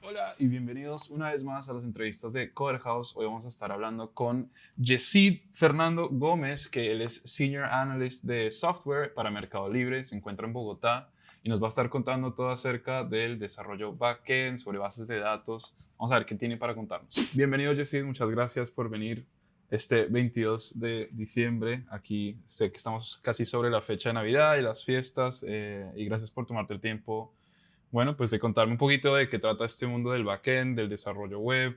Hola y bienvenidos una vez más a las entrevistas de Coder House. Hoy vamos a estar hablando con Yesid Fernando Gómez, que él es Senior Analyst de Software para Mercado Libre, se encuentra en Bogotá y nos va a estar contando todo acerca del desarrollo backend, sobre bases de datos. Vamos a ver qué tiene para contarnos. Bienvenido Yesid, muchas gracias por venir este 22 de diciembre. Aquí sé que estamos casi sobre la fecha de Navidad y las fiestas y gracias por tomarte el tiempo, bueno, pues de contarme un poquito de qué trata este mundo del backend, del desarrollo web,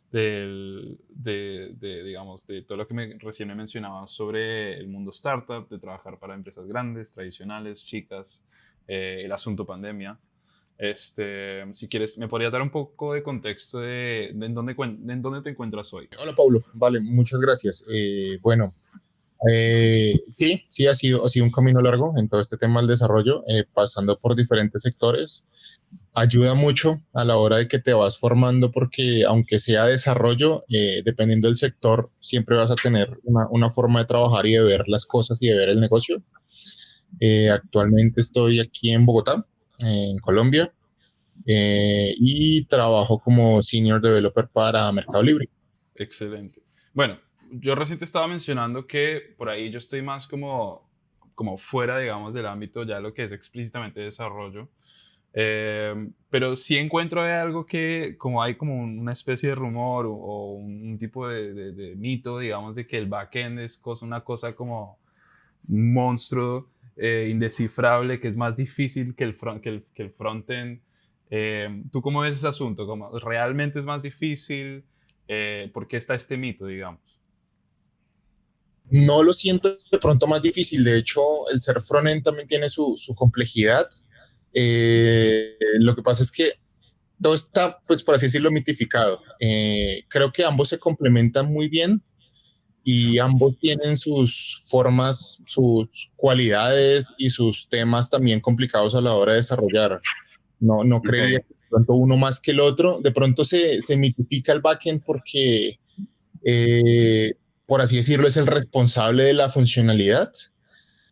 digamos, de todo lo que recién me mencionabas sobre el mundo startup, de trabajar para empresas grandes, tradicionales, chicas, el asunto pandemia. Si quieres, ¿me podrías dar un poco de contexto de en dónde te encuentras hoy? Hola Pablo, vale, muchas gracias. Sí, ha sido un camino largo en todo este tema del desarrollo, pasando por diferentes sectores. Ayuda mucho a la hora de que te vas formando porque aunque sea desarrollo, dependiendo del sector, siempre vas a tener una forma de trabajar y de ver las cosas y de ver el negocio. Actualmente estoy aquí en Bogotá, en Colombia, y trabajo como Senior Developer para Mercado Libre. Excelente. Bueno, yo recién te estaba mencionando que por ahí yo estoy más como fuera, digamos, del ámbito ya lo que es explícitamente desarrollo. Pero sí encuentro ahí algo que, como hay como una especie de rumor o un tipo de mito, digamos, de que el backend es una cosa como un monstruo indescifrable, que es más difícil que el frontend. ¿Tú cómo ves ese asunto? ¿Realmente es más difícil? ¿Por qué está este mito, digamos? No lo siento de pronto más difícil. De hecho, el ser frontend también tiene su complejidad. Lo que pasa es que todo está, pues por así decirlo, mitificado. Creo que ambos se complementan muy bien y ambos tienen sus formas, sus cualidades y sus temas también complicados a la hora de desarrollar. No creería Ok, que de pronto uno más que el otro. De pronto se mitifica el backend porque, eh, por así decirlo, es el responsable de la funcionalidad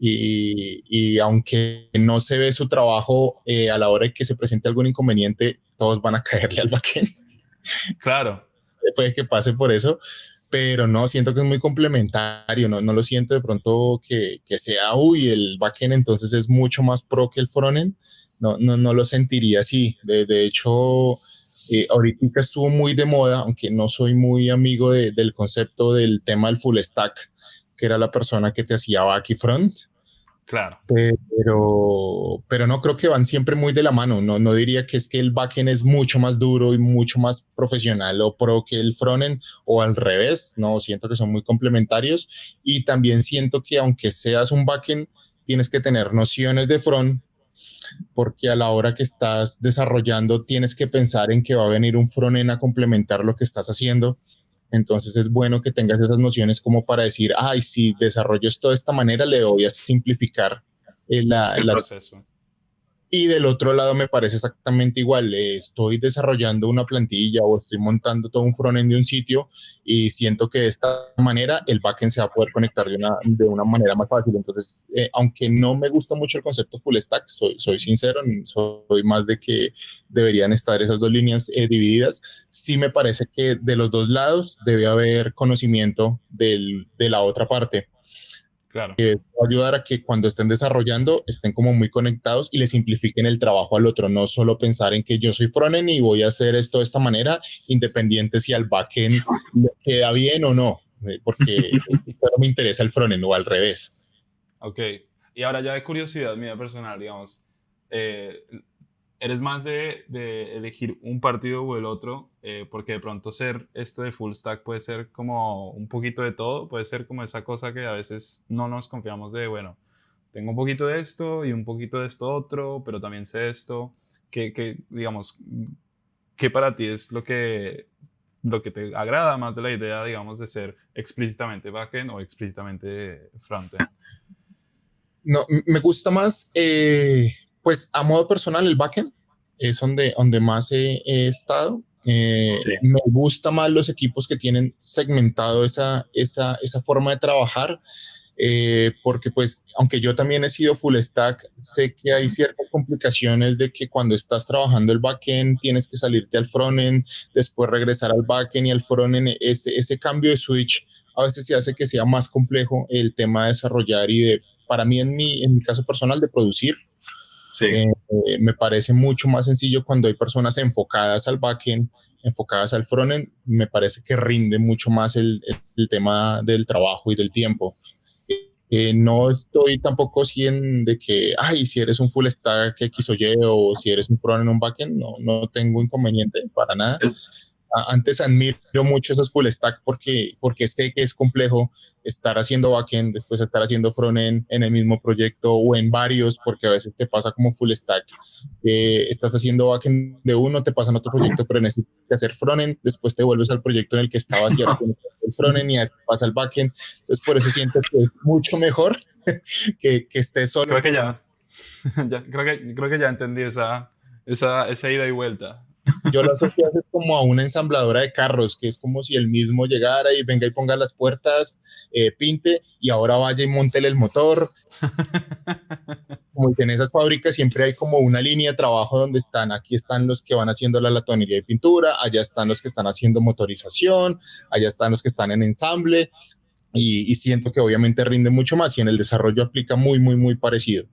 y aunque no se ve su trabajo, a la hora de que se presente algún inconveniente, todos van a caerle al backend. claro. Puede que pase por eso, pero no, siento que es muy complementario, no lo siento de pronto que sea, uy, el backend entonces es mucho más pro que el frontend, no lo sentiría así. De hecho, ahorita estuvo muy de moda, aunque no soy muy amigo del concepto del tema del full stack, que era la persona que te hacía back y front. Claro. Pero no creo que van siempre muy de la mano. No diría que es que el backend es mucho más duro y mucho más profesional o pro que el frontend o al revés. No, siento que son muy complementarios y también siento que aunque seas un backend, tienes que tener nociones de front porque a la hora que estás desarrollando tienes que pensar en que va a venir un frontend a complementar lo que estás haciendo. Entonces es bueno que tengas esas nociones como para decir, ay, si desarrollo esto de esta manera, le voy a simplificar El las... proceso. Y del otro lado me parece exactamente igual. Estoy desarrollando una plantilla o estoy montando todo un frontend de un sitio y siento que de esta manera el backend se va a poder conectar de una manera más fácil. Entonces, aunque no me gusta mucho el concepto full stack, soy sincero, soy más de que deberían estar esas dos líneas divididas. Sí me parece que de los dos lados debe haber conocimiento de la otra parte. Claro. Va a ayudar a que cuando estén desarrollando estén como muy conectados y le simplifiquen el trabajo al otro, no solo pensar en que yo soy frontend y voy a hacer esto de esta manera, independiente si al backend le queda bien o no, porque solo me interesa el frontend o al revés. Ok. Y ahora ya de curiosidad mía personal, digamos, eh, ¿eres más de elegir un partido o el otro? Porque de pronto ser esto de full stack puede ser como un poquito de todo, puede ser como esa cosa que a veces no nos confiamos de, bueno, tengo un poquito de esto y un poquito de esto otro, pero también sé esto. Digamos, ¿qué para ti es lo que te agrada más de la idea, digamos, de ser explícitamente backend o explícitamente frontend? No, me gusta más, pues a modo personal, el backend es donde más he estado. Sí. Me gusta más los equipos que tienen segmentado esa forma de trabajar. porque pues aunque yo también he sido full stack, sé que hay ciertas complicaciones de que cuando estás trabajando el backend tienes que salirte al frontend, después regresar al backend y al frontend. Ese cambio de switch a veces se hace que sea más complejo el tema de desarrollar y de, para mí en mi caso personal, de producir. Sí, Me parece mucho más sencillo cuando hay personas enfocadas al backend, enfocadas al frontend. Me parece que rinde mucho más el tema del trabajo y del tiempo. No estoy tampoco de que, ay, si eres un full stack X o Y, o si eres un frontend o un backend, no tengo inconveniente para nada. es, Antes admiro mucho esos full stack porque sé que es complejo estar haciendo backend, después estar haciendo frontend en el mismo proyecto o en varios, porque a veces te pasa como full stack. Estás haciendo backend de uno, te pasan otro proyecto, pero necesitas hacer frontend, después te vuelves al proyecto en el que estabas y ahora tienes que hacer el frontend y después pasa al backend. Entonces, por eso siento que es mucho mejor que estés solo. creo que ya, creo que ya entendí esa ida y vuelta. Yo lo asocio a veces como a una ensambladora de carros, que es como si él mismo llegara y venga y ponga las puertas, pinte y ahora vaya y montele el motor. Como en esas fábricas siempre hay como una línea de trabajo donde aquí están los que van haciendo la latonería de pintura, allá están los que están haciendo motorización, allá están los que están en ensamble y siento que obviamente rinde mucho más y en el desarrollo aplica muy parecido.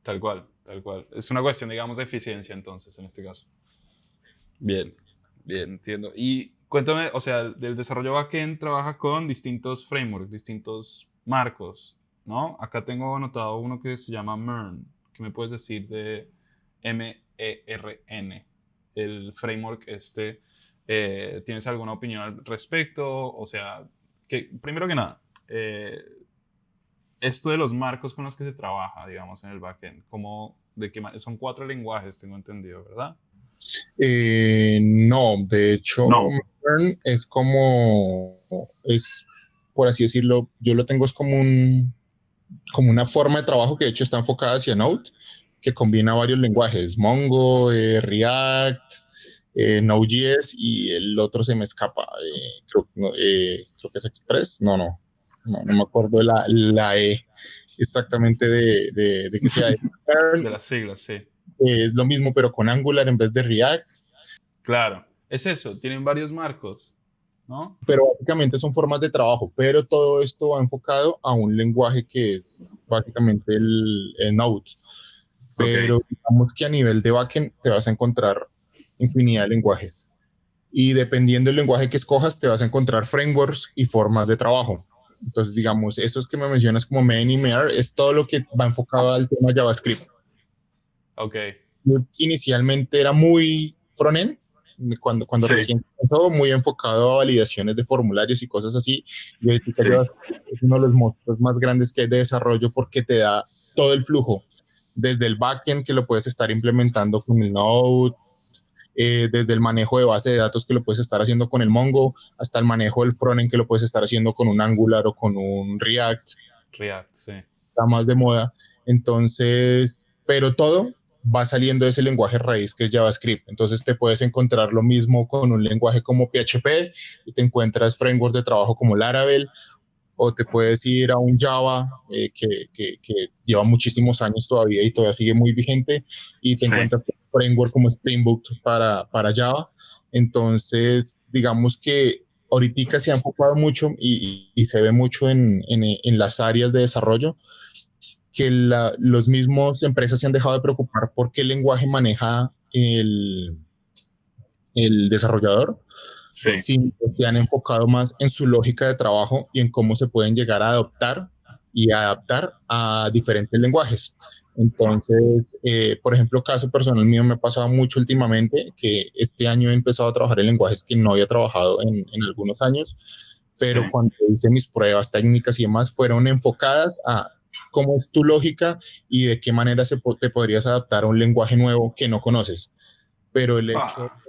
Tal cual, tal cual. Es una cuestión, digamos, de eficiencia entonces, en este caso. Bien, bien, entiendo. Y cuéntame, o sea, del desarrollo backend trabaja con distintos frameworks, distintos marcos, ¿no? Acá tengo anotado uno que se llama MERN. ¿Qué me puedes decir de MERN? El framework este. ¿Tienes alguna opinión al respecto? O sea, primero que nada, esto de los marcos con los que se trabaja, digamos, en el backend, son 4 lenguajes, tengo entendido, ¿verdad? No, de hecho, No. Modern es, por así decirlo, yo lo tengo es como una forma de trabajo que de hecho está enfocada hacia Node, que combina varios lenguajes, Mongo, React, Node.js y el otro se me escapa, creo que es Express, no me acuerdo la E exactamente de que sea. De las siglas, sí. Es lo mismo pero con Angular en vez de React, Claro, es eso, tienen varios marcos, ¿no? pero básicamente son formas de trabajo, pero todo esto va enfocado a un lenguaje que es básicamente el Node. Ok, Pero digamos que a nivel de backend te vas a encontrar infinidad de lenguajes. Y dependiendo del lenguaje que escojas, te vas a encontrar frameworks y formas de trabajo. Entonces, digamos, estos que me mencionas como main y MER es todo lo que va enfocado al tema JavaScript. ok, Inicialmente era muy frontend, cuando sí, recién comenzó, muy enfocado a validaciones de formularios y cosas así. Y ahorita sí, JavaScript es uno de los monstruos más grandes que hay de desarrollo porque te da todo el flujo, desde el backend que lo puedes estar implementando con el Node, desde el manejo de base de datos que lo puedes estar haciendo con el Mongo, hasta el manejo del frontend que lo puedes estar haciendo con un Angular o con un React, React, sí. está más de moda. Entonces, pero todo va saliendo de ese lenguaje raíz que es JavaScript. Entonces te puedes encontrar lo mismo con un lenguaje como PHP y te encuentras frameworks de trabajo como Laravel, o te puedes ir a un Java que lleva muchísimos años todavía y todavía sigue muy vigente y te Sí, encuentras un framework como Spring Boot para Java. Entonces, digamos que ahorita se ha enfocado mucho y se ve mucho en las áreas de desarrollo que los mismos empresas se han dejado de preocupar por qué lenguaje maneja el desarrollador, sí, sino que se han enfocado más en su lógica de trabajo y en cómo se pueden llegar a adoptar y adaptar a diferentes lenguajes. Entonces, por ejemplo, caso personal mío me ha pasado mucho últimamente que este año he empezado a trabajar en lenguajes que no había trabajado en algunos años, sí, pero cuando hice mis pruebas técnicas y demás fueron enfocadas a cómo es tu lógica y de qué manera te podrías adaptar a un lenguaje nuevo que no conoces. Pero el hecho ah,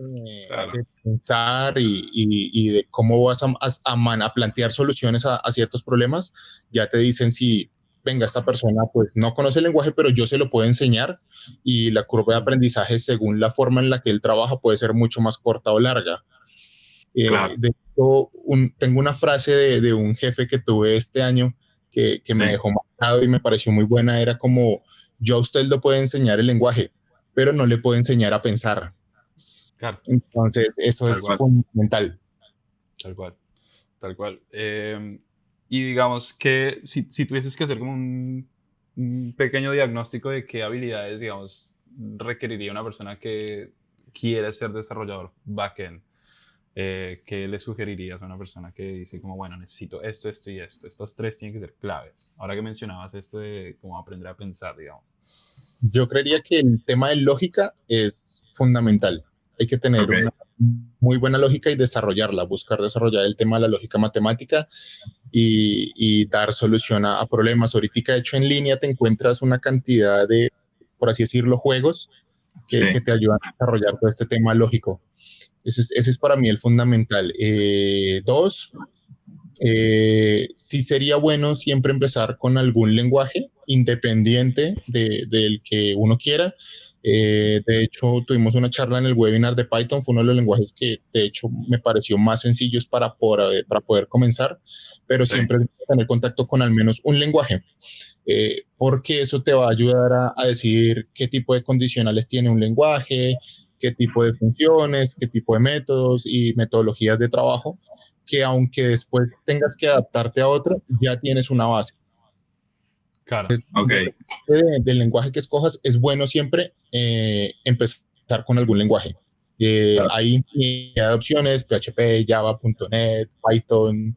claro, de pensar y de cómo vas a plantear soluciones a ciertos problemas, ya te dicen si, venga, esta persona pues no conoce el lenguaje, pero yo se lo puedo enseñar y la curva de aprendizaje según la forma en la que él trabaja puede ser mucho más corta o larga. claro, De hecho, tengo una frase de un jefe que tuve este año que me Sí. dejó marcado y me pareció muy buena era como, yo a usted le puedo enseñar el lenguaje, pero no le puedo enseñar a pensar. Claro, Entonces, eso Tal es cual. fundamental. tal cual, tal cual. Y digamos que si tuvieses que hacer como un pequeño diagnóstico de qué habilidades, digamos, requeriría una persona que quiere ser desarrollador backend, ¿qué le sugerirías a una persona que dice como, bueno, necesito esto, esto y esto? Estas tres tienen que ser claves. Ahora que mencionabas esto de cómo aprender a pensar, digamos. Yo creería que el tema de lógica es fundamental. Hay que tener Ok, una muy buena lógica y desarrollarla, buscar desarrollar el tema de la lógica matemática y dar solución a problemas. Ahorita, de hecho, en línea te encuentras una cantidad de, por así decirlo, juegos sí, que te ayudan a desarrollar todo este tema lógico. Ese es para mí el fundamental. Dos, sí sería bueno siempre empezar con algún lenguaje independiente del que uno quiera. De hecho, tuvimos una charla en el webinar de Python, fue uno de los lenguajes que de hecho me pareció más sencillos para poder comenzar, pero sí, siempre tener contacto con al menos un lenguaje, porque eso te va a ayudar a decidir qué tipo de condicionales tiene un lenguaje, qué tipo de funciones, qué tipo de métodos y metodologías de trabajo, que aunque después tengas que adaptarte a otro, ya tienes una base. Claro, ok, Del lenguaje que escojas, es bueno siempre empezar con algún lenguaje. claro, Hay infinidad de opciones, PHP, Java, .NET, Python,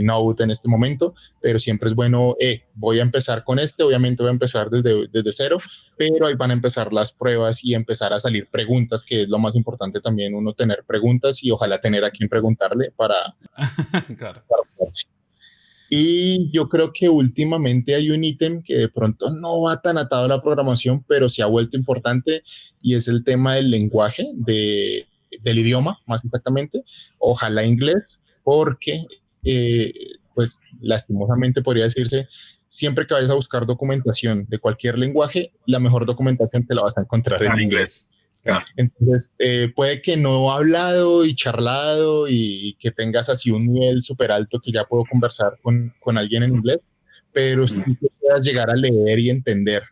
Node en este momento, pero siempre es bueno, voy a empezar con este, obviamente voy a empezar desde cero, pero ahí van a empezar las pruebas y empezar a salir preguntas, que es lo más importante también, uno tener preguntas y ojalá tener a quien preguntarle claro. para y yo creo que últimamente hay un ítem que de pronto no va tan atado a la programación, pero se ha vuelto importante y es el tema del lenguaje, del idioma, más exactamente. Ojalá inglés, porque, eh, pues, lastimosamente podría decirse, siempre que vayas a buscar documentación de cualquier lenguaje, la mejor documentación te la vas a encontrar está en en inglés. inglés, claro, Entonces, puede que no hablado y charlado y que tengas así un nivel súper alto que ya puedo conversar con alguien en inglés, pero sí que puedas llegar a leer y entender,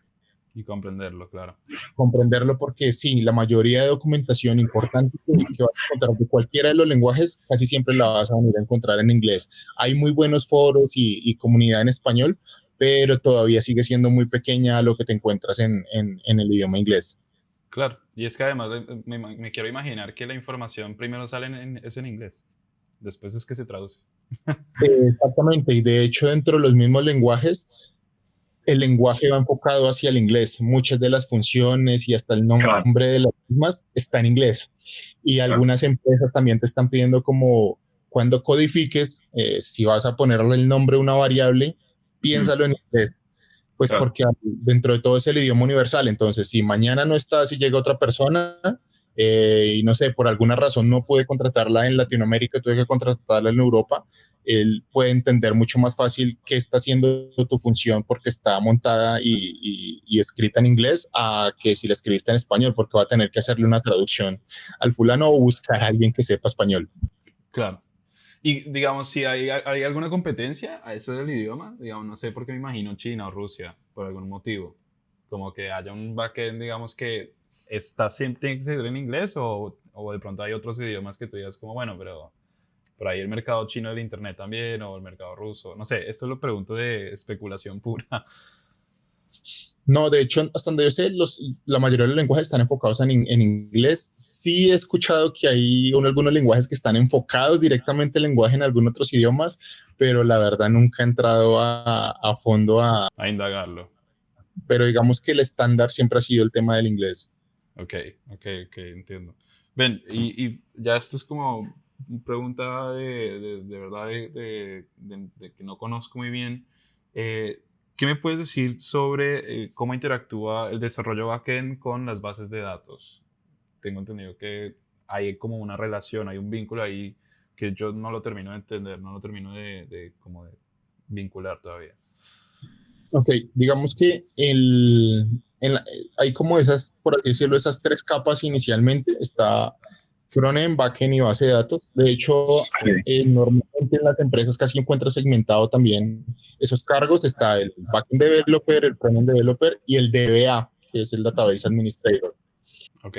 Y comprenderlo, claro. comprenderlo, porque sí, la mayoría de documentación importante que vas a encontrar de cualquiera de los lenguajes, casi siempre la vas a venir a encontrar en inglés. Hay muy buenos foros y comunidad en español, pero todavía sigue siendo muy pequeña lo que te encuentras en el idioma inglés. Claro, y es que además me quiero imaginar que la información primero sale es en inglés, después es que se traduce. Exactamente, y de hecho dentro de los mismos lenguajes, el lenguaje va enfocado hacia el inglés. Muchas de las funciones y hasta el claro, nombre de las mismas está en inglés. Y claro, algunas empresas también te están pidiendo como cuando codifiques, si vas a ponerle el nombre a una variable, piénsalo en inglés. Pues claro, porque dentro de todo es el idioma universal. Entonces, si mañana no estás y llega otra persona y no sé, por alguna razón no puede contratarla en Latinoamérica, tuve que contratarla en Europa, él puede entender mucho más fácil qué está haciendo tu función porque está montada y escrita en inglés a que si la escribiste en español, porque va a tener que hacerle una traducción al fulano o buscar a alguien que sepa español. Claro. Y digamos, si hay alguna competencia a eso del idioma, digamos, no sé por qué me imagino China o Rusia, por algún motivo. Como que haya un backend, digamos, que está siempre tiene que ser en inglés o de pronto hay otros idiomas que tú digas como, bueno, pero por ahí el mercado chino del internet también o el mercado ruso. No sé, esto lo pregunto de especulación pura. No, de hecho, hasta donde yo sé, la mayoría de los lenguajes están enfocados en inglés. Sí he escuchado que hay algunos lenguajes que están enfocados directamente al lenguaje en algunos otros idiomas, pero la verdad nunca he entrado a fondo A indagarlo. pero digamos que el estándar siempre ha sido el tema del inglés. Ok, ok, entiendo. Ven, y ya esto es como pregunta de verdad de que no conozco muy bien. ¿Qué me puedes decir sobre cómo interactúa el desarrollo backend con las bases de datos? Tengo entendido que hay como una relación, hay un vínculo ahí que yo no lo termino de entender, no lo termino como de vincular todavía. Ok, digamos que hay como esas, por así decirlo, esas tres capas inicialmente. Está frontend, backend y base de datos. De hecho, normalmente en las empresas casi encuentras segmentado también esos cargos. Está el backend developer, el frontend developer y el DBA, que es el database administrator. Ok.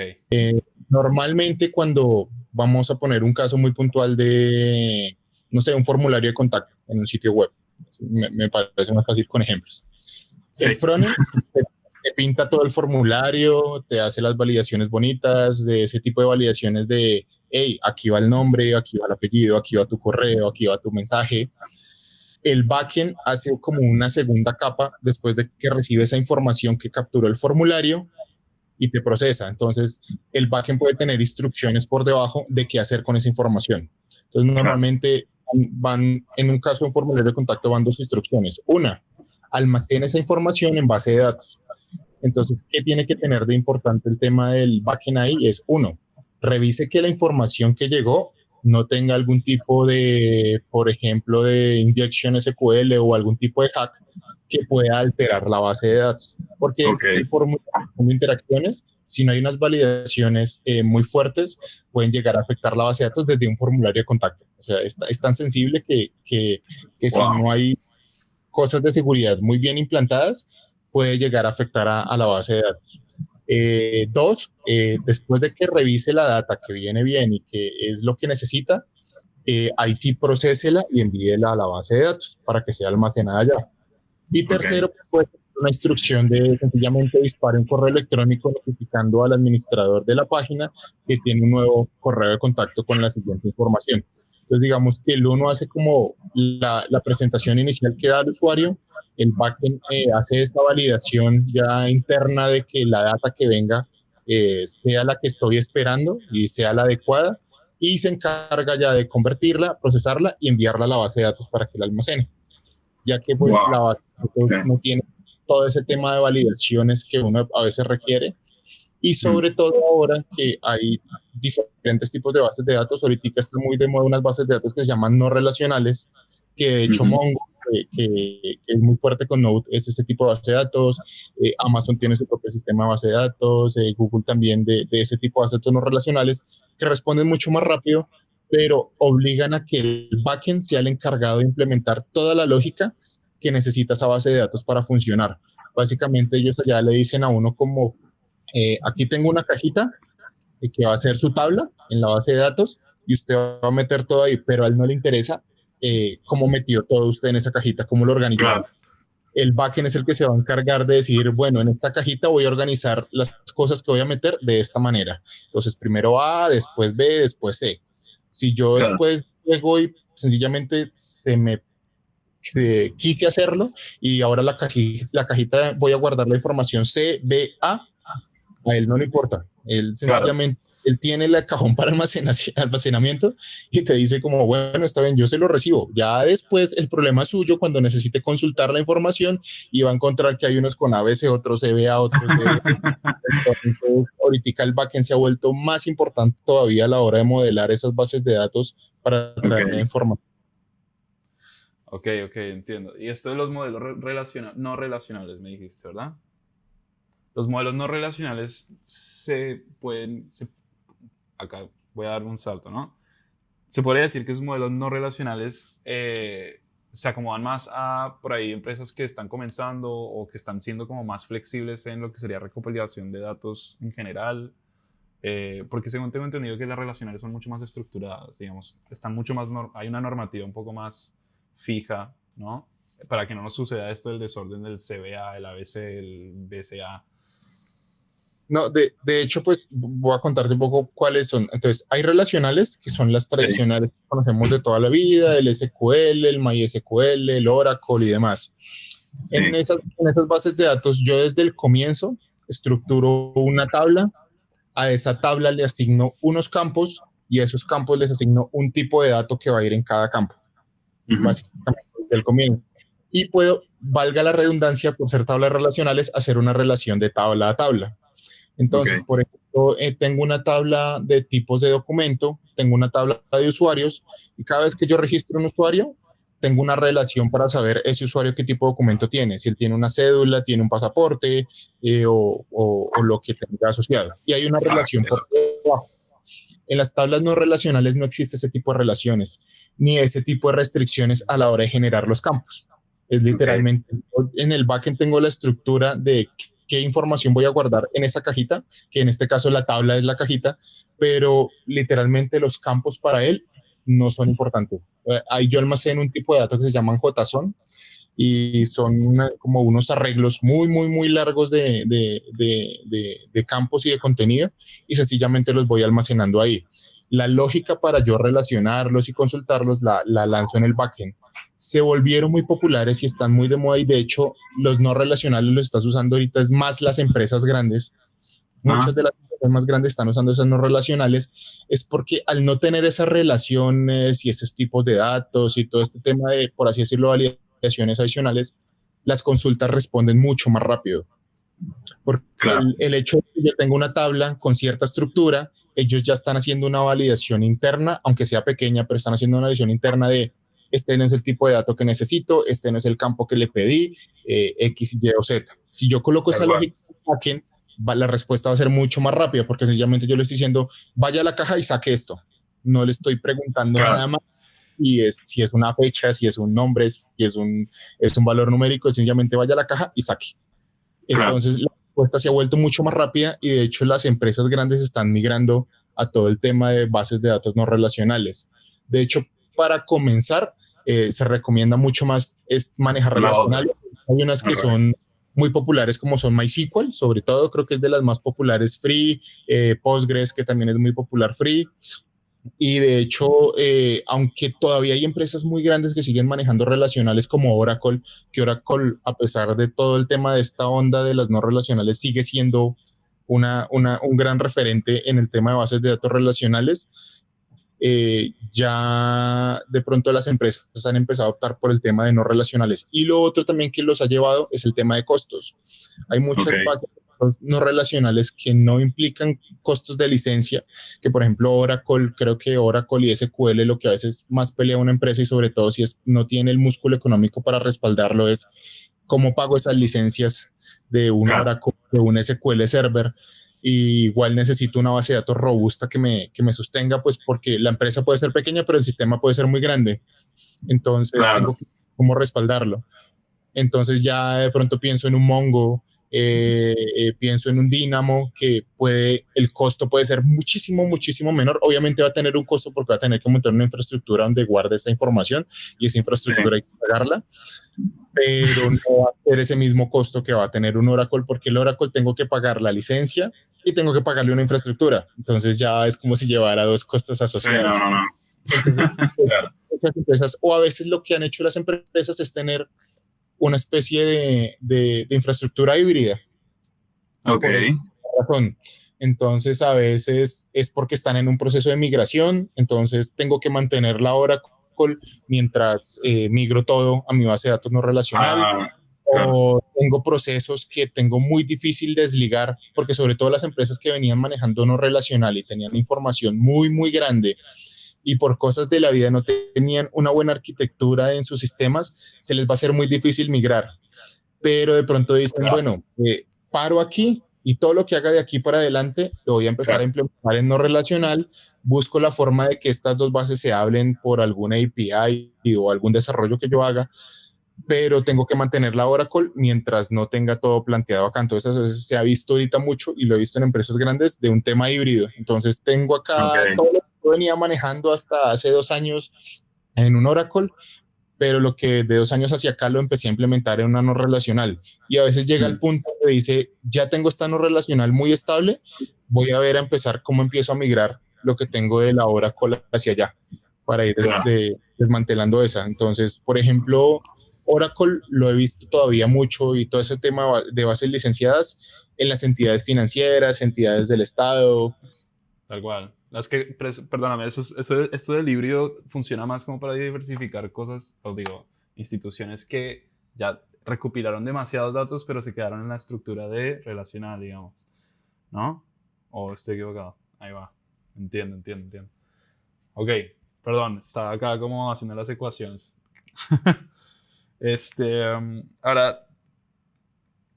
Normalmente cuando vamos a poner un caso muy puntual de, no sé, un formulario de contacto en un sitio web, me parece más fácil con ejemplos. Sí. El frontend te pinta todo el formulario, te hace las validaciones bonitas, de ese tipo de validaciones de, hey, aquí va el nombre, aquí va el apellido, aquí va tu correo, aquí va tu mensaje. El backend hace como una segunda capa después de que recibe esa información que capturó el formulario y te procesa. Entonces, el backend puede tener instrucciones por debajo de qué hacer con esa información. Entonces, normalmente van, en un caso de un formulario de contacto, van dos instrucciones. Una, almacena esa información en base de datos. Entonces, ¿qué tiene que tener de importante el tema del backend ahí? Es uno, revise que la información que llegó no tenga algún tipo de, por ejemplo, de injection SQL o algún tipo de hack que pueda alterar la base de datos. Porque el formulario de interacciones, si no hay unas validaciones muy fuertes, pueden llegar a afectar la base de datos desde un formulario de contacto. O sea, es tan sensible que si no hay cosas de seguridad muy bien implantadas, puede llegar a afectar a la base de datos. Dos, después de que revise la data que viene bien y que es lo que necesita, ahí sí procésela y envíela a la base de datos para que sea almacenada allá. Y tercero, pues una instrucción de sencillamente dispare un correo electrónico notificando al administrador de la página que tiene un nuevo correo de contacto con la siguiente información. Entonces, digamos que el uno hace como la presentación inicial que da al usuario, el backend hace esta validación ya interna de que la data que venga sea la que estoy esperando y sea la adecuada, y se encarga ya de convertirla, procesarla y enviarla a la base de datos para que la almacene, ya que pues la base de datos no tiene todo ese tema de validaciones que uno a veces requiere, y sobre todo ahora que hay diferentes tipos de bases de datos. Ahorita está muy de moda unas bases de datos que se llaman no relacionales, que de hecho Mongo, que es muy fuerte con Node, es ese tipo de base de datos. Amazon tiene su propio sistema de base de datos, Google también de ese tipo de bases de datos no relacionales, que responden mucho más rápido, pero obligan a que el backend sea el encargado de implementar toda la lógica que necesita esa base de datos para funcionar. Básicamente ellos allá le dicen a uno como, aquí tengo una cajita que va a ser su tabla en la base de datos y usted va a meter todo ahí, pero a él no le interesa cómo metió todo usted en esa cajita, cómo lo organizó. Claro. El backend es el que se va a encargar de decir, bueno, en esta cajita voy a organizar las cosas que voy a meter de esta manera. Entonces, primero A, después B, después C. Si yo después llego y sencillamente quise hacerlo y ahora la cajita voy a guardar la información C, B, A él no le importa. Él sencillamente, él tiene el cajón para almacenamiento y te dice como, bueno, está bien, yo se lo recibo. Ya después el problema es suyo cuando necesite consultar la información y va a encontrar que hay unos con ABC, otros CBA, otros DB. Entonces, ahorita el backend se ha vuelto más importante todavía a la hora de modelar esas bases de datos para traer la información. Ok, entiendo. Y esto de los modelos no relacionales, me dijiste, ¿verdad? Los modelos no relacionales acá voy a dar un salto, ¿no? Se podría decir que esos modelos no relacionales se acomodan más a, por ahí, empresas que están comenzando o que están siendo como más flexibles en lo que sería recopilación de datos en general. Porque según tengo entendido que las relacionales son mucho más estructuradas, digamos, están mucho más hay una normativa un poco más fija, ¿no? Para que no nos suceda esto del desorden del CBA, el ABC, el BCA. No, de hecho, pues voy a contarte un poco cuáles son. Entonces, hay relacionales que son las tradicionales que conocemos de toda la vida, el SQL, el MySQL, el Oracle y demás. En esas bases de datos, yo desde el comienzo estructuro una tabla, a esa tabla le asigno unos campos y a esos campos les asigno un tipo de dato que va a ir en cada campo, básicamente desde el comienzo. Y puedo, valga la redundancia, por ser tablas relacionales, hacer una relación de tabla a tabla. Entonces, por ejemplo, tengo una tabla de tipos de documento, tengo una tabla de usuarios, y cada vez que yo registro un usuario, tengo una relación para saber ese usuario qué tipo de documento tiene, si él tiene una cédula, tiene un pasaporte o lo que tenga asociado. Y hay una relación por debajo. En las tablas no relacionales no existe ese tipo de relaciones, ni ese tipo de restricciones a la hora de generar los campos. Es Ok, literalmente, en el backend tengo la estructura de qué información voy a guardar en esa cajita, que en este caso la tabla es la cajita, pero literalmente los campos para él no son importantes. Ahí yo almaceno un tipo de datos que se llaman JSON y son como unos arreglos muy, muy, muy largos de campos y de contenido y sencillamente los voy almacenando ahí. La lógica para yo relacionarlos y consultarlos la lanzo en el backend. Se volvieron muy populares y están muy de moda y de hecho los no relacionales los estás usando ahorita es más las empresas grandes. ah, Muchas de las empresas más grandes están usando esas no relacionales, es porque al no tener esas relaciones y esos tipos de datos y todo este tema de, por así decirlo, validaciones adicionales, las consultas responden mucho más rápido. Porque claro, el hecho de que yo tenga una tabla con cierta estructura, ellos ya están haciendo una validación interna, aunque sea pequeña, pero están haciendo una validación interna de este no es el tipo de dato que necesito, este no es el campo que le pedí, X, Y o Z. Si yo coloco tal esa cual. lógica en backend, la respuesta va a ser mucho más rápida porque sencillamente yo le estoy diciendo, vaya a la caja y saque esto. No le estoy preguntando Claro, nada más y si es una fecha, si es un nombre, si es un valor numérico, sencillamente vaya a la caja y saque. claro. Entonces, la respuesta se ha vuelto mucho más rápida y de hecho las empresas grandes están migrando a todo el tema de bases de datos no relacionales. De hecho, para comenzar, se recomienda mucho más es manejar La otra. relacionales. Hay unas que Ok. son muy populares como son MySQL, sobre todo creo que es de las más populares free, Postgres que también es muy popular free, y de hecho, aunque todavía hay empresas muy grandes que siguen manejando relacionales como Oracle, que Oracle, a pesar de todo el tema de esta onda de las no relacionales, sigue siendo un gran referente en el tema de bases de datos relacionales, ya de pronto las empresas han empezado a optar por el tema de no relacionales. Y lo otro también que los ha llevado es el tema de costos. Hay Ok, muchas bases no relacionales que no implican costos de licencia, que por ejemplo Oracle, creo que Oracle y SQL lo que a veces más pelea una empresa y sobre todo si no tiene el músculo económico para respaldarlo es cómo pago esas licencias de un claro. Oracle, de un SQL Server. Y igual necesito una base de datos robusta que me sostenga, pues porque la empresa puede ser pequeña, pero el sistema puede ser muy grande. Entonces Claro. tengo que cómo respaldarlo. Entonces ya de pronto pienso en un Mongo, pienso en un Dynamo que puede, el costo puede ser muchísimo, muchísimo menor. Obviamente va a tener un costo porque va a tener que montar una infraestructura donde guarde esa información y esa Sí, infraestructura hay que pagarla, pero no va a ser ese mismo costo que va a tener un Oracle porque el Oracle tengo que pagar la licencia y tengo que pagarle una infraestructura. Entonces ya es como si llevara dos costos sí, no, asociados. no, no. Entonces, Claro. muchas empresas, o a veces lo que han hecho las empresas es tener una especie de infraestructura híbrida Ok, por esta razón. Entonces, a veces es porque están en un proceso de migración, entonces tengo que mantener la Oracle mientras migro todo a mi base de datos no relacional, ah, claro. o tengo procesos que tengo muy difícil desligar, porque sobre todo las empresas que venían manejando no relacional y tenían información muy, muy grande y por cosas de la vida no tenían una buena arquitectura en sus sistemas, se les va a ser muy difícil migrar. Pero de pronto dicen, Claro, bueno, paro aquí y todo lo que haga de aquí para adelante lo voy a empezar a claro. implementar en no relacional, busco la forma de que estas dos bases se hablen por alguna API o algún desarrollo que yo haga, pero tengo que mantener la Oracle mientras no tenga todo planteado acá. Entonces, a veces se ha visto ahorita mucho y lo he visto en empresas grandes de un tema híbrido. Entonces, tengo Ok, acá todo lo que yo venía manejando hasta hace 2 años en un Oracle, pero lo que de 2 años hacia acá lo empecé a implementar en una no relacional. Y a veces llega el mm, punto que dice, ya tengo esta no relacional muy estable, voy a ver a empezar cómo empiezo a migrar lo que tengo de la Oracle hacia allá para ir claro. desmantelando esa. Entonces, por ejemplo, Oracle lo he visto todavía mucho y todo ese tema de bases licenciadas en las entidades financieras, entidades del Estado. Tal cual. Las que, perdóname, esto del híbrido funciona más como para diversificar cosas, os digo, instituciones que ya recopilaron demasiados datos, pero se quedaron en la estructura de relacional, digamos. ¿No? ¿O estoy equivocado? Ahí va. Entiendo, entiendo, entiendo. Ok, perdón, estaba acá como haciendo las ecuaciones. Ahora,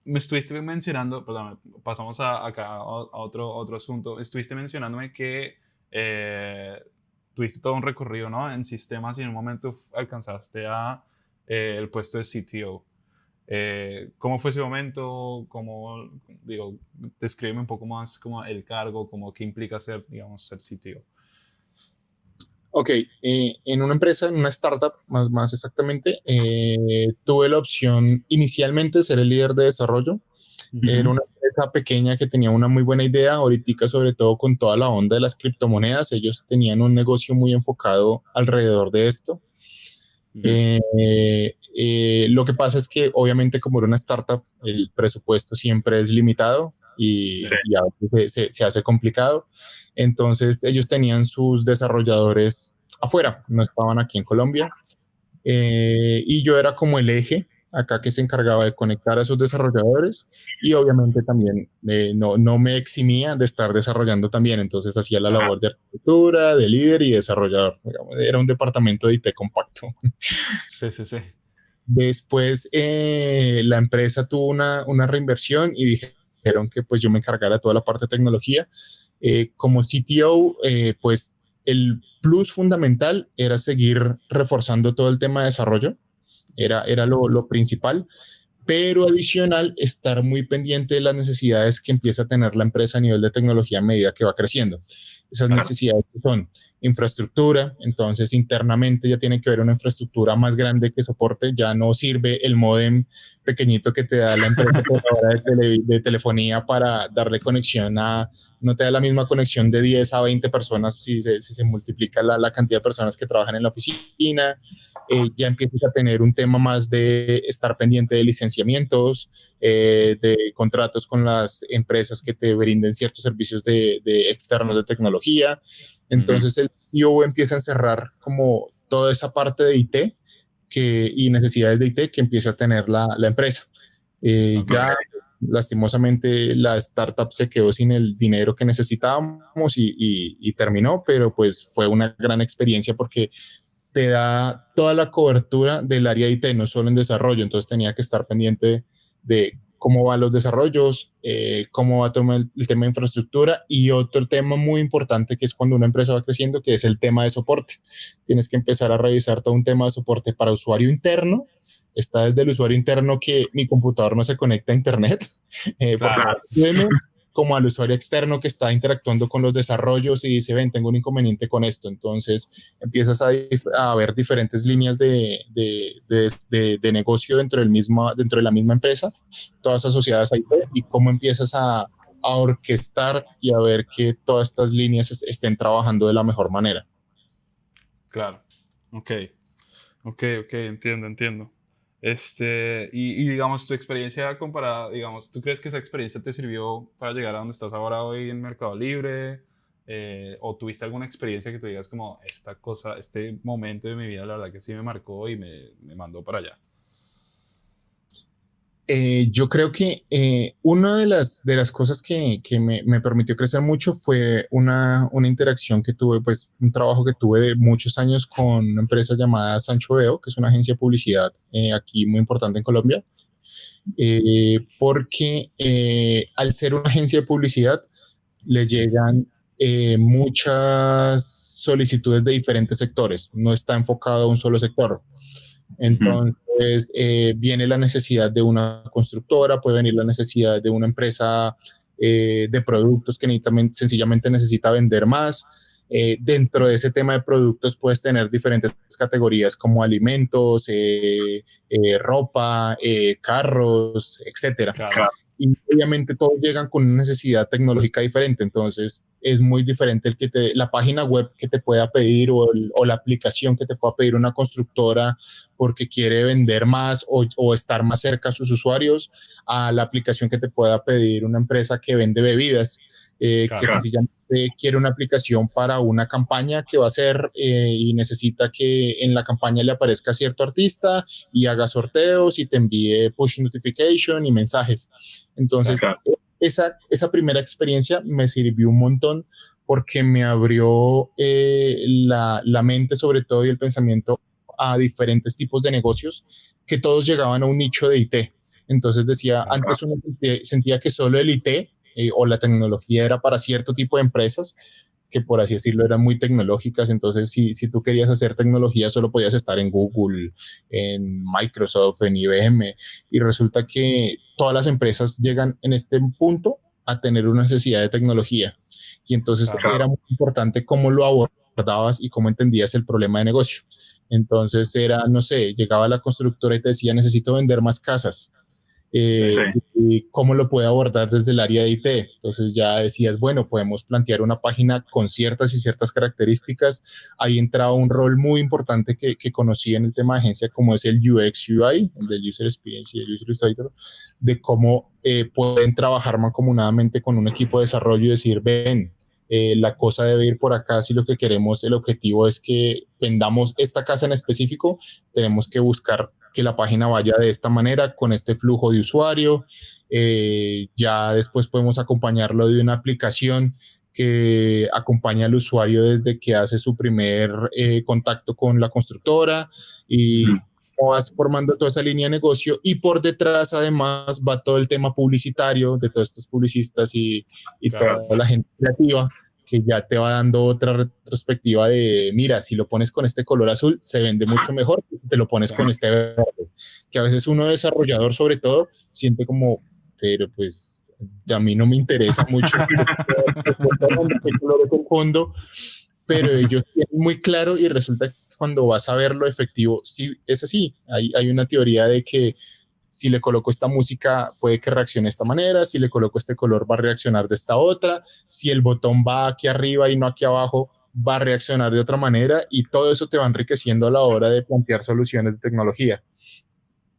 me estuviste mencionando, perdón, pasamos acá a otro asunto. Estuviste mencionándome que eh, tuviste todo un recorrido, ¿no? En sistemas y en un momento alcanzaste a el puesto de CTO. ¿Cómo fue ese momento? ¿Cómo, digo, descríbeme un poco más como el cargo, como qué implica ser, digamos, ser CTO? Ok, en una empresa, en una startup, más exactamente, tuve la opción inicialmente de ser el líder de desarrollo. Era una empresa pequeña que tenía una muy buena idea, ahorita sobre todo con toda la onda de las criptomonedas, ellos tenían un negocio muy enfocado alrededor de esto. Lo que pasa es que obviamente como era una startup, el presupuesto siempre es limitado y a veces se hace complicado. Entonces ellos tenían sus desarrolladores afuera, no estaban aquí en Colombia. Y yo era como el eje acá que se encargaba de conectar a esos desarrolladores y obviamente también no me eximía de estar desarrollando también, entonces hacía la labor de arquitectura, de líder y desarrollador. Digamos, era un departamento de IT compacto. Sí, sí, sí. Después la empresa tuvo una reinversión y dijeron que pues yo me encargara de toda la parte de tecnología. Como CTO, pues el plus fundamental era seguir reforzando todo el tema de desarrollo, era lo principal, pero adicional estar muy pendiente de las necesidades que empieza a tener la empresa a nivel de tecnología a medida que va creciendo. Esas necesidades son infraestructura, entonces internamente ya tiene que haber una infraestructura más grande que soporte, ya no sirve el módem pequeñito que te da la empresa de telefonía para darle conexión no te da la misma conexión de 10 a 20 personas si se multiplica la cantidad de personas que trabajan en la oficina. Ya empiezas a tener un tema más de estar pendiente de licenciamientos, de contratos con las empresas que te brinden ciertos servicios de externos de tecnología. Entonces el CEO empieza a encerrar como toda esa parte de IT y necesidades de IT que empieza a tener la empresa. Ya lastimosamente la startup se quedó sin el dinero que necesitábamos y terminó, pero pues fue una gran experiencia porque te da toda la cobertura del área IT, no solo en desarrollo. Entonces tenía que estar pendiente de cómo van los desarrollos, cómo va todo el tema de infraestructura y otro tema muy importante que es cuando una empresa va creciendo, que es el tema de soporte. Tienes que empezar a revisar todo un tema de soporte para usuario interno. Está desde el usuario interno que mi computador no se conecta a internet, por favor, como al usuario externo que está interactuando con los desarrollos y dice, ven, tengo un inconveniente con esto. Entonces empiezas a ver diferentes líneas de negocio dentro de la misma empresa, todas asociadas a IT, y cómo empiezas a orquestar y a ver que todas estas líneas estén trabajando de la mejor manera. Claro. Ok, entiendo. Y digamos, tu experiencia comparada, digamos, ¿tú crees que esa experiencia te sirvió para llegar a donde estás ahora hoy en Mercado Libre? ¿O tuviste alguna experiencia que tú digas como esta cosa, este momento de mi vida, la verdad que sí me marcó y me mandó para allá? Yo creo que una de las cosas que me permitió crecer mucho fue una interacción que tuve, pues un trabajo que tuve de muchos años con una empresa llamada Sancho Veo, que es una agencia de publicidad aquí muy importante en Colombia, porque al ser una agencia de publicidad le llegan muchas solicitudes de diferentes sectores, no está enfocado a un solo sector. Entonces viene la necesidad de una constructora, puede venir la necesidad de una empresa de productos que sencillamente necesita vender más. Dentro de ese tema de productos puedes tener diferentes categorías como alimentos, ropa, carros, etcétera. Claro. Y obviamente todos llegan con una necesidad tecnológica diferente, entonces es muy diferente la página web que te pueda pedir o la aplicación que te pueda pedir una constructora porque quiere vender más o estar más cerca a sus usuarios, a la aplicación que te pueda pedir una empresa que vende bebidas, que sencillamente quiere una aplicación para una campaña que va a hacer y necesita que en la campaña le aparezca cierto artista y haga sorteos y te envíe push notification y mensajes. Entonces, esa primera experiencia me sirvió un montón porque me abrió la mente sobre todo y el pensamiento a diferentes tipos de negocios que todos llegaban a un nicho de IT. Entonces decía, antes uno sentía que solo el IT o la tecnología era para cierto tipo de empresas que por así decirlo eran muy tecnológicas. Entonces si tú querías hacer tecnología solo podías estar en Google, en Microsoft, en IBM, y resulta que todas las empresas llegan en este punto a tener una necesidad de tecnología, y entonces Claro. era muy importante cómo lo abordabas y cómo entendías el problema de negocio. Entonces era, no sé, llegaba la constructora y te decía, necesito vender más casas. Sí. Y cómo lo puede abordar desde el área de IT. Entonces ya decías, bueno, podemos plantear una página con ciertas y ciertas características. Ahí entraba un rol muy importante que conocí en el tema de agencia, como es el UX UI, el del User Experience y el User Illustrator, de cómo pueden trabajar mancomunadamente con un equipo de desarrollo y decir, ven, la cosa debe ir por acá. Si lo que queremos, el objetivo es que vendamos esta casa en específico, tenemos que buscar que la página vaya de esta manera, con este flujo de usuario. Ya después podemos acompañarlo de una aplicación que acompaña al usuario desde que hace su primer contacto con la constructora, y vas formando toda esa línea de negocio, y por detrás además va todo el tema publicitario de todos estos publicistas y Claro. toda la gente creativa, que ya te va dando otra retrospectiva de, mira, si lo pones con este color azul, se vende mucho mejor que si te lo pones con este verde. Que a veces uno desarrollador, sobre todo, siente como, pero pues a mí no me interesa mucho qué color es el fondo, pero ellos tienen muy claro, y resulta que cuando vas a ver lo efectivo, sí es así. Hay una teoría de que si le coloco esta música puede que reaccione de esta manera, si le coloco este color va a reaccionar de esta otra, si el botón va aquí arriba y no aquí abajo va a reaccionar de otra manera, y todo eso te va enriqueciendo a la hora de plantear soluciones de tecnología.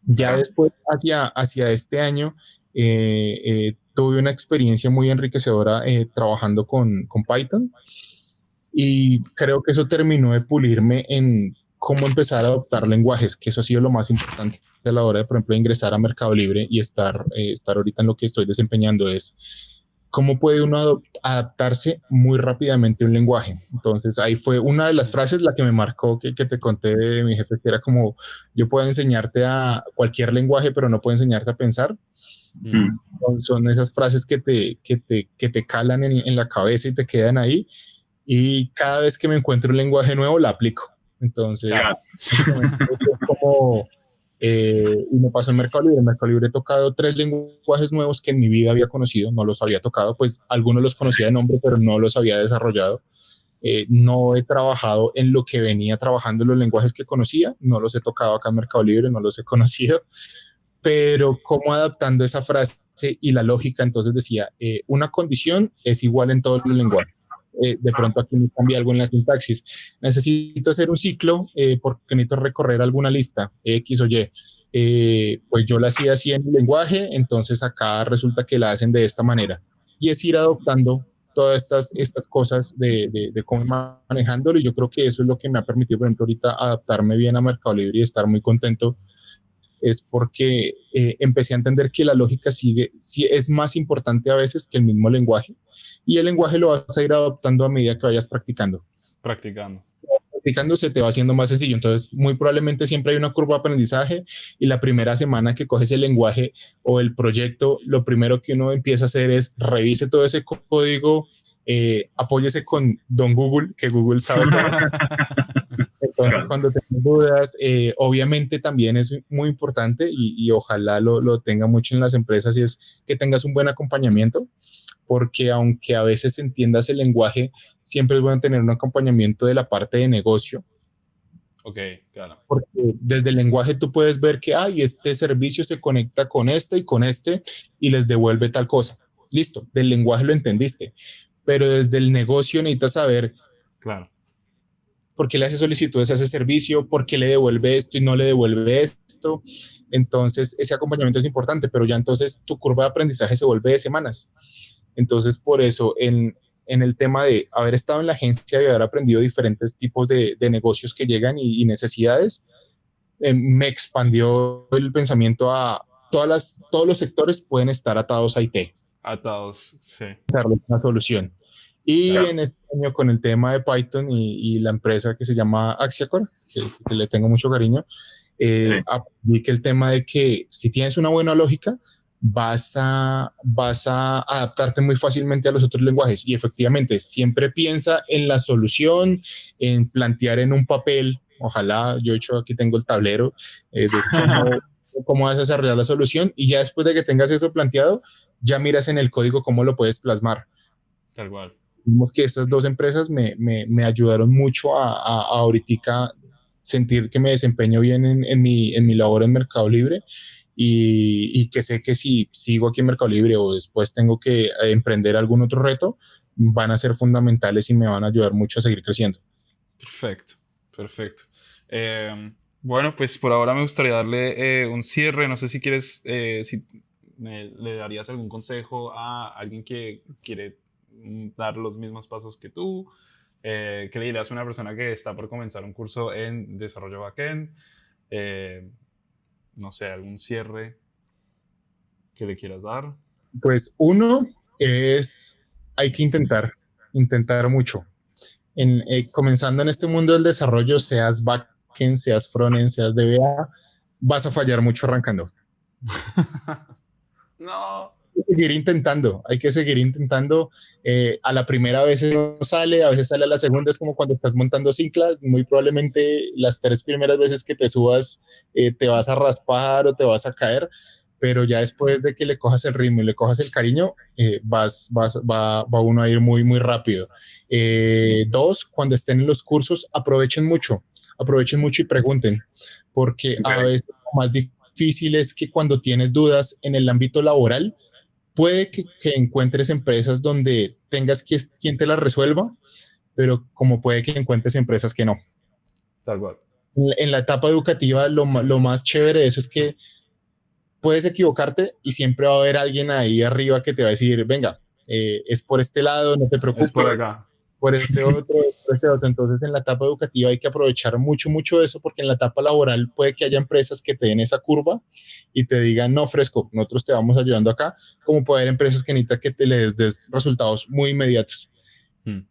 Ya después, hacia este año, tuve una experiencia muy enriquecedora trabajando con Python, y creo que eso terminó de pulirme en cómo empezar a adoptar lenguajes, que eso ha sido lo más importante a la hora de, por ejemplo, ingresar a Mercado Libre y estar ahorita en lo que estoy desempeñando, es cómo puede uno adaptarse muy rápidamente a un lenguaje. Entonces ahí fue una de las frases la que me marcó, que te conté de mi jefe, que era como, yo puedo enseñarte a cualquier lenguaje, pero no puedo enseñarte a pensar. Son esas frases que te calan en la cabeza y te quedan ahí, y cada vez que me encuentro un lenguaje nuevo la aplico. Entonces, como, y me pasó en Mercado Libre. En Mercado Libre he tocado 3 lenguajes nuevos que en mi vida había conocido, no los había tocado, pues algunos los conocía de nombre, pero no los había desarrollado. No he trabajado en lo que venía trabajando en los lenguajes que conocía, no los he tocado acá en Mercado Libre, no los he conocido, pero cómo adaptando esa frase y la lógica, entonces decía, una condición es igual en todos los lenguajes. De pronto aquí me cambia algo en la sintaxis. Necesito hacer un ciclo porque necesito recorrer alguna lista, X o Y. Pues yo la hacía así en el lenguaje, entonces acá resulta que la hacen de esta manera. Y es ir adoptando todas estas cosas de cómo manejándolo, y yo creo que eso es lo que me ha permitido, por ejemplo, ahorita adaptarme bien a Mercado Libre y estar muy contento, es porque empecé a entender que la lógica sí es más importante a veces que el mismo lenguaje, y el lenguaje lo vas a ir adoptando a medida que vayas practicando. Practicando se te va haciendo más sencillo. Entonces, muy probablemente siempre hay una curva de aprendizaje, y la primera semana que coges el lenguaje o el proyecto, lo primero que uno empieza a hacer es revise todo ese código, apóyese con Don Google, que Google sabe todo. Entonces, cuando tengas dudas, obviamente también es muy importante, y ojalá lo tenga mucho en las empresas, y es que tengas un buen acompañamiento, porque aunque a veces entiendas el lenguaje, siempre es bueno tener un acompañamiento de la parte de negocio. Ok, claro. Porque desde el lenguaje tú puedes ver que este servicio se conecta con este y con este y les devuelve tal cosa. Listo, del lenguaje lo entendiste, pero desde el negocio necesitas saber, claro, por qué le hace solicitudes a ese servicio, por qué le devuelve esto y no le devuelve esto. Entonces, ese acompañamiento es importante, pero ya entonces tu curva de aprendizaje se vuelve de semanas. Entonces, por eso, en el tema de haber estado en la agencia y haber aprendido diferentes tipos de negocios que llegan y necesidades, me expandió el pensamiento a todos los sectores pueden estar atados a IT. Atados, sí. Darle una solución. Y en este año, con el tema de Python y la empresa que se llama Axiacore, que le tengo mucho cariño, aprendí que el tema de que si tienes una buena lógica, vas a adaptarte muy fácilmente a los otros lenguajes. Y efectivamente, siempre piensa en la solución, en plantear en un papel. Ojalá, yo he hecho aquí tengo el tablero de cómo vas a desarrollar la solución y ya después de que tengas eso planteado, ya miras en el código cómo lo puedes plasmar. Tal cual. Vimos que estas dos empresas me ayudaron mucho a ahorita sentir que me desempeño bien en mi labor en Mercado Libre y que sé que si sigo aquí en Mercado Libre o después tengo que emprender algún otro reto, van a ser fundamentales y me van a ayudar mucho a seguir creciendo. Perfecto, perfecto. Bueno, pues por ahora me gustaría darle un cierre. No sé si quieres, si le darías algún consejo a alguien que quiere dar los mismos pasos que tú. ¿Qué le dirías a una persona que está por comenzar un curso en desarrollo backend? Eh, no sé, algún cierre que le quieras dar. Pues uno es, hay que intentar mucho. Comenzando en este mundo del desarrollo, seas backend, seas frontend, seas DBA, vas a fallar mucho arrancando. No. Hay que seguir intentando. A la primera vez no sale, a veces sale a la segunda, es como cuando estás montando ciclas, muy probablemente las 3 primeras veces que te subas te vas a raspar o te vas a caer, pero ya después de que le cojas el ritmo y le cojas el cariño, va uno a ir muy, muy rápido. Dos, cuando estén en los cursos, aprovechen mucho y pregunten, porque a veces lo más difícil es que cuando tienes dudas en el ámbito laboral, puede que encuentres empresas donde tengas quien te las resuelva, pero como puede que encuentres empresas que no. Tal cual. En la etapa educativa, lo más chévere de eso es que puedes equivocarte y siempre va a haber alguien ahí arriba que te va a decir, venga, es por este lado, no te Es preocupes, por acá. por este otro, por este otro. Entonces, en la etapa educativa hay que aprovechar mucho, mucho eso, porque en la etapa laboral puede que haya empresas que te den esa curva y te digan, no, fresco, nosotros te vamos ayudando acá, como puede haber empresas que necesitan que te les des resultados muy inmediatos. Hmm.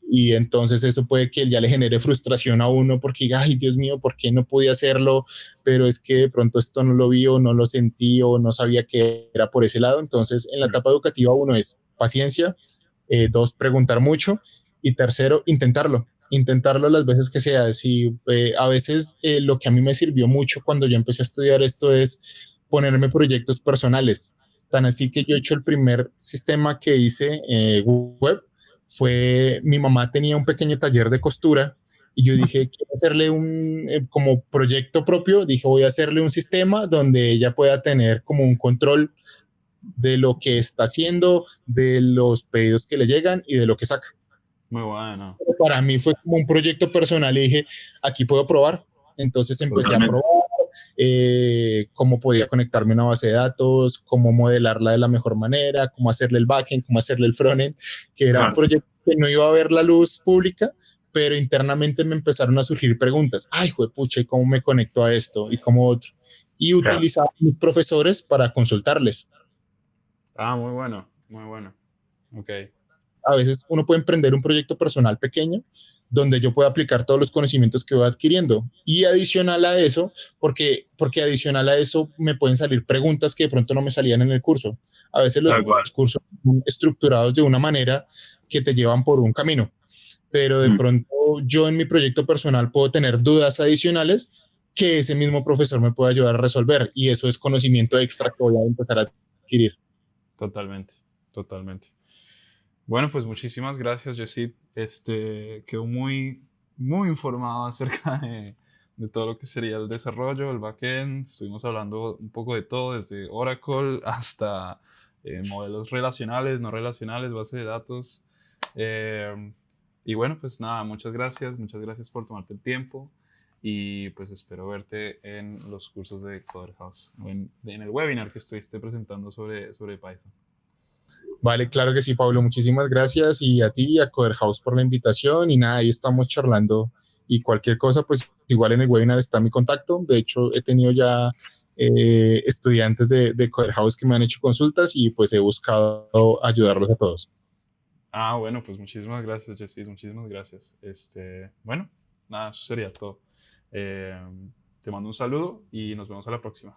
Y entonces eso puede que ya le genere frustración a uno porque, ay, Dios mío, ¿por qué no podía hacerlo? Pero es que de pronto esto no lo vi o no lo sentí o no sabía que era por ese lado. Entonces, en la etapa educativa, uno es paciencia, dos, preguntar mucho y tercero, intentarlo las veces que sea. Si, a veces lo que a mí me sirvió mucho cuando yo empecé a estudiar esto es ponerme proyectos personales. Tan así que yo he hecho el primer sistema que hice web fue, mi mamá tenía un pequeño taller de costura y yo dije, quiero hacerle como proyecto propio, dije, voy a hacerle un sistema donde ella pueda tener como un control de lo que está haciendo, de los pedidos que le llegan y de lo que saca. Muy bueno. Para mí fue como un proyecto personal y dije, aquí puedo probar. Entonces empecé a Totalmente. probar cómo podía conectarme a una base de datos, cómo modelarla de la mejor manera, cómo hacerle el backend, cómo hacerle el frontend, que era un Claro. proyecto que no iba a ver la luz pública, pero internamente me empezaron a surgir preguntas. Ay, juepucha, ¿y cómo me conecto a esto? ¿Y cómo otro? Y Claro. utilizaba a mis profesores para consultarles. Ah, muy bueno. Muy bueno. Ok. A veces uno puede emprender un proyecto personal pequeño donde yo pueda aplicar todos los conocimientos que voy adquiriendo. Y adicional a eso, porque adicional a eso me pueden salir preguntas que de pronto no me salían en el curso. A veces los Tal cual. cursos son estructurados de una manera que te llevan por un camino, pero de Mm. pronto yo en mi proyecto personal puedo tener dudas adicionales que ese mismo profesor me puede ayudar a resolver y eso es conocimiento extra que voy a empezar a adquirir. Totalmente. Totalmente. Bueno, pues muchísimas gracias, Yesid. Quedó muy, muy informado acerca de todo lo que sería el desarrollo, el backend. Estuvimos hablando un poco de todo, desde Oracle hasta modelos relacionales, no relacionales, base de datos. Eh, y bueno, pues nada, muchas gracias por tomarte el tiempo y pues espero verte en los cursos de Coder House, o en el webinar que estuviste presentando sobre Python. Vale, claro que sí, Pablo. Muchísimas gracias y a ti y a Coder House por la invitación. Y nada, ahí estamos charlando y cualquier cosa, pues igual en el webinar está mi contacto. De hecho, he tenido ya estudiantes de Coder House que me han hecho consultas y pues he buscado ayudarlos a todos. Ah, bueno, pues muchísimas gracias, Jessis, muchísimas gracias. Bueno, nada, eso sería todo. Te mando un saludo y nos vemos a la próxima.